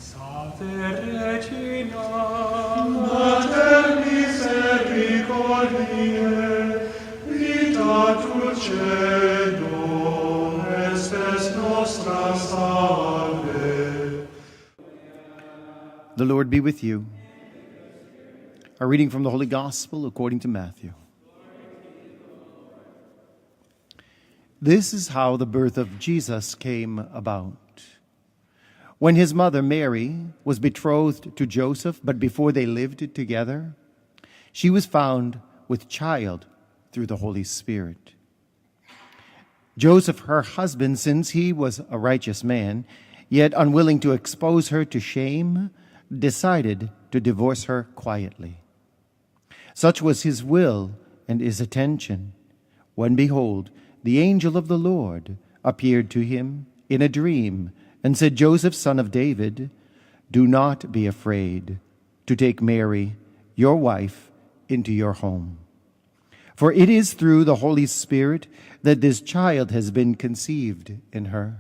Salve Regina, Mater misericordiae, vita dulcedo, estes nostra salve. The Lord be with you. A reading from the Holy Gospel according to Matthew. This is how the birth of Jesus came about. When his mother Mary was betrothed to Joseph, but before they lived together, she was found with child through the Holy Spirit. Joseph, her husband, since he was a righteous man, yet unwilling to expose her to shame, decided to divorce her quietly. Such was his will and his intention, when behold, the angel of the Lord appeared to him in a dream and said, Joseph, son of David, do not be afraid to take Mary, your wife, into your home. For it is through the Holy Spirit that this child has been conceived in her.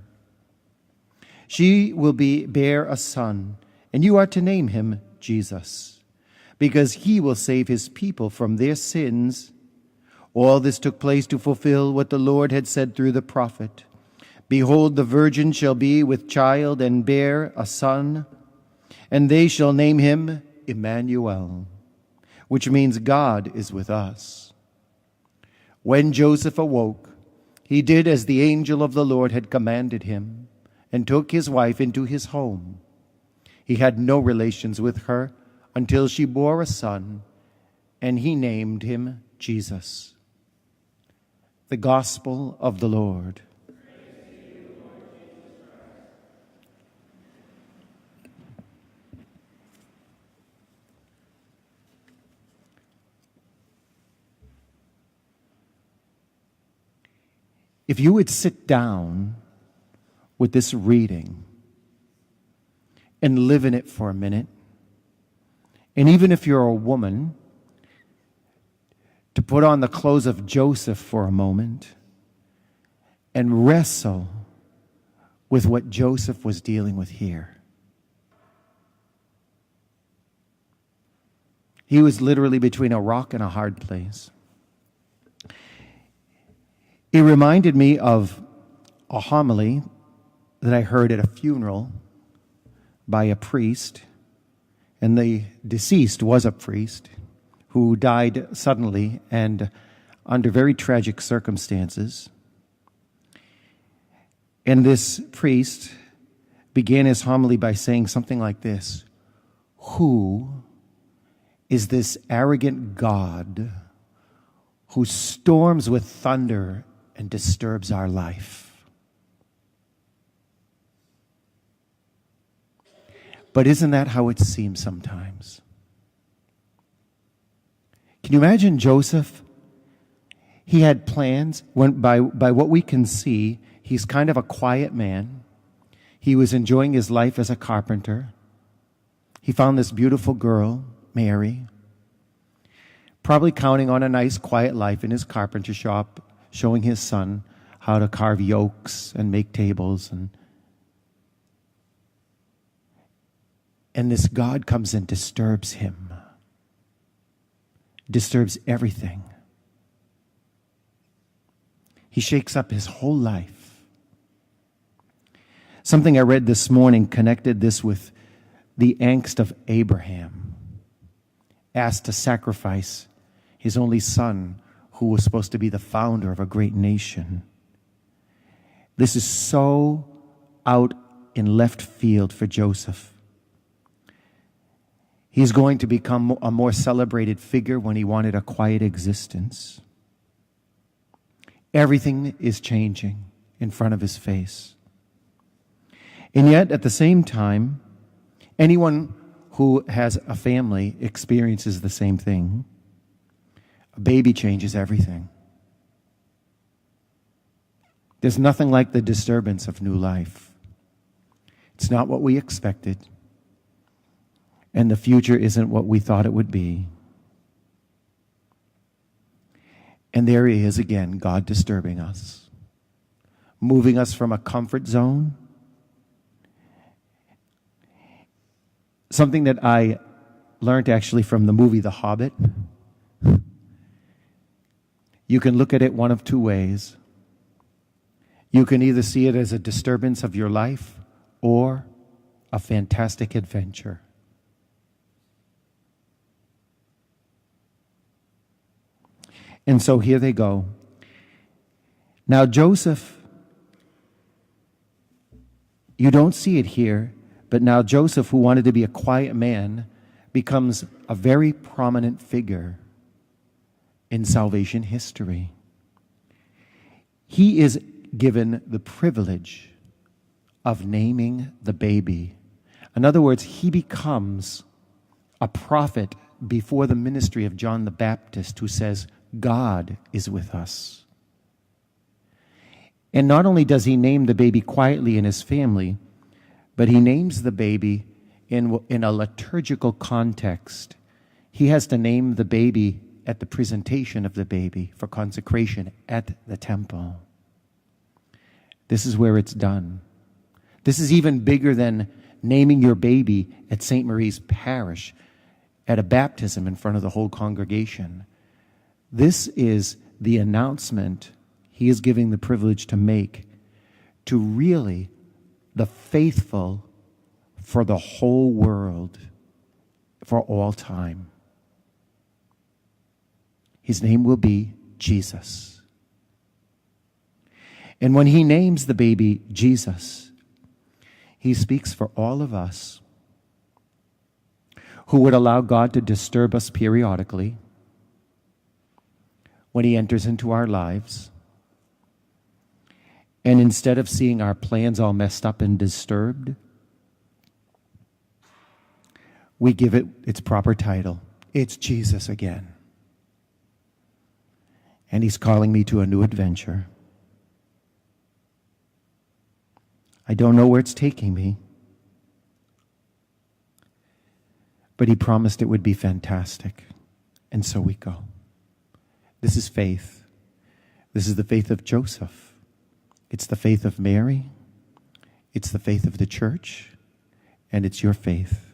She will bear a son, and you are to name him Jesus, because he will save his people from their sins. All this took place to fulfill what the Lord had said through the prophet. Behold, the virgin shall be with child and bear a son, and they shall name him Emmanuel, which means God is with us. When Joseph awoke, he did as the angel of the Lord had commanded him, and took his wife into his home. He had no relations with her until she bore a son, and he named him Jesus. The Gospel of the Lord. If you would sit down with this reading and live in it for a minute, and even if you're a woman, to put on the clothes of Joseph for a moment and wrestle with what Joseph was dealing with here. He was literally between a rock and a hard place. It reminded me of a homily that I heard at a funeral by a priest, and the deceased was a priest who died suddenly and under very tragic circumstances. And this priest began his homily by saying something like this: who is this arrogant God who storms with thunder and disturbs our life? But isn't that how it seems sometimes? Can you imagine Joseph? He had plans. By what we can see, he's kind of a quiet man. He was enjoying his life as a carpenter. He found this beautiful girl, Mary, probably counting on a nice quiet life in his carpenter shop, showing his son how to carve yokes and make tables. And this God comes and disturbs him, disturbs everything. He shakes up his whole life. Something I read this morning connected this with the angst of Abraham, asked to sacrifice his only son, who was supposed to be the founder of a great nation. This is so out in left field for Joseph. He's going to become a more celebrated figure when he wanted a quiet existence. Everything is changing in front of his face. And yet, at the same time, anyone who has a family experiences the same thing. A baby changes everything. There's nothing like the disturbance of new life. It's not what we expected, and the future isn't what we thought it would be. And there he is again, God disturbing us, moving us from a comfort zone something that I learned actually from the movie The Hobbit. You can look at it one of two ways. You can either see it as a disturbance of your life or a fantastic adventure. And so here they go. Now Joseph, you don't see it here, but now Joseph, who wanted to be a quiet man, becomes a very prominent figure in salvation history. He is given the privilege of naming the baby. In other words, he becomes a prophet before the ministry of John the Baptist, who says, God is with us. And not only does he name the baby quietly in his family, but he names the baby in a liturgical context. He has to name the baby at the presentation of the baby for consecration at the temple. This is where it's done. This is even bigger than naming your baby at St. Marie's Parish at a baptism in front of the whole congregation. This is the announcement he is giving the privilege to make to really the faithful for the whole world, for all time. His name will be Jesus. And when he names the baby Jesus, he speaks for all of us who would allow God to disturb us periodically when he enters into our lives. And instead of seeing our plans all messed up and disturbed, we give it its proper title. It's Jesus again. And he's calling me to a new adventure. I don't know where it's taking me, but he promised it would be fantastic. And so we go. This is faith. This is the faith of Joseph. It's the faith of Mary. It's the faith of the church. And it's your faith.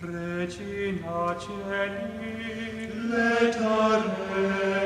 Regina Celi, letare